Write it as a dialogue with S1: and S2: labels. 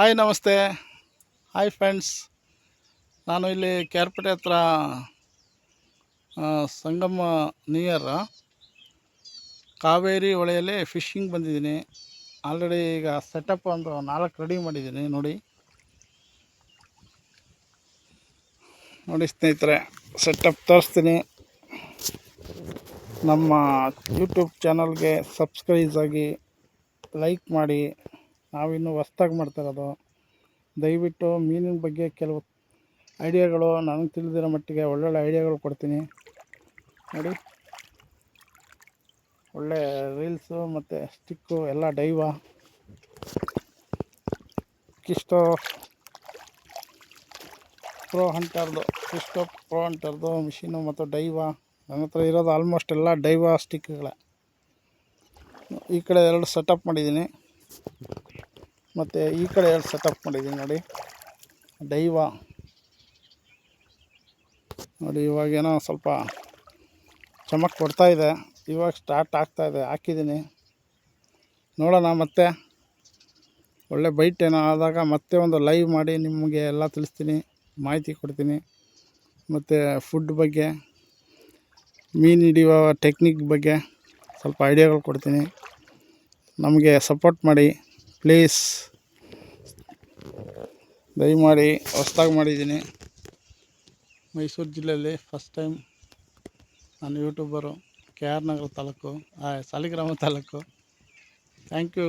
S1: Hi ನಮಸ್ತೆ. Hi friends. ನಾನು ಇಲ್ಲಿ ಕೇರ್ಪೇಟೆ ಹತ್ರ ಸಂಗಮ ನಿಯರ್ ಕಾವೇರಿ ಹೊಳೆಯಲ್ಲಿ ಫಿಶಿಂಗ್ ಬಂದಿದ್ದೀನಿ. ಆಲ್ರೆಡಿ ಈಗ ಸೆಟಪ್ ಒಂದು 4 ರೆಡಿ ಮಾಡಿದ್ದೀನಿ. ನೋಡಿ ಸ್ನೇಹಿತರೆ, ಸೆಟಪ್ ತೋರಿಸ್ತೀನಿ. ನಮ್ಮ ಯೂಟ್ಯೂಬ್ ಚಾನಲ್ಗೆ ಸಬ್ಸ್ಕ್ರೈಬ್ ಆಗಿ, ಲೈಕ್ ಮಾಡಿ. ನಾವಿನ್ನೂ ಹೊಸ್ದಾಗಿ ಮಾಡ್ತಾಯಿರೋದು. ದಯವಿಟ್ಟು ಮೀನಿನ ಬಗ್ಗೆ ಕೆಲವು ಐಡಿಯಾಗಳು ನನಗೆ ತಿಳಿದಿರೋ ಮಟ್ಟಿಗೆ ಒಳ್ಳೊಳ್ಳೆ ಐಡಿಯಾಗಳು ಕೊಡ್ತೀನಿ. ನೋಡಿ, ಒಳ್ಳೆ ರೀಲ್ಸು ಮತ್ತು ಸ್ಟಿಕ್ಕು ಎಲ್ಲ ಡೈವ ಕಿಸ್ಟೋ ಪ್ರೋ ಹಂಟರ್ದು ಮಿಷಿನು ಮತ್ತು ಡೈವ. ನನ್ನ ಹತ್ರ ಇರೋದು ಆಲ್ಮೋಸ್ಟ್ ಎಲ್ಲ ಡೈವ ಸ್ಟಿಕ್ಗಳೇ. ಈ ಕಡೆ 2 ಸೆಟಪ್ ಮಾಡಿದ್ದೀನಿ, ಮತ್ತು ಈ ಕಡೆ 2 ಸೆಟಪ್ ಮಾಡಿದ್ದೀನಿ. ನೋಡಿ, ಡೈವ ನೋಡಿ, ಇವಾಗೇನೋ ಸ್ವಲ್ಪ ಚಮಕ್ ಕೊಡ್ತಾಯಿದೆ. ಇವಾಗ ಸ್ಟಾರ್ಟ್ ಆಗ್ತಾಯಿದೆ. ಹಾಕಿದ್ದೀನಿ, ನೋಡೋಣ. ಮತ್ತೆ ಒಳ್ಳೆ ಬೈಟ್ ಏನೋ ಆದಾಗ ಮತ್ತೆ ಒಂದು ಲೈವ್ ಮಾಡಿ ನಿಮಗೆ ಎಲ್ಲ ತಿಳಿಸ್ತೀನಿ, ಮಾಹಿತಿ ಕೊಡ್ತೀನಿ. ಮತ್ತು ಫುಡ್ ಬಗ್ಗೆ, ಮೀನು ಹಿಡಿಯುವ ಟೆಕ್ನಿಕ್ ಬಗ್ಗೆ ಸ್ವಲ್ಪ ಐಡಿಯಾಗಳು ಕೊಡ್ತೀನಿ. ನಮಗೆ ಸಪೋರ್ಟ್ ಮಾಡಿ ಪ್ಲೀಸ್. ದಯಮಾಡಿ. ಹೊಸ್ದಾಗಿ ಮಾಡಿದ್ದೀನಿ. ಮೈಸೂರು ಜಿಲ್ಲೆಯಲ್ಲಿ ಫಸ್ಟ್ ಟೈಮ್ ನಾನು YouTuber. KR Nagar taluk, Saligrama taluk. Thank you.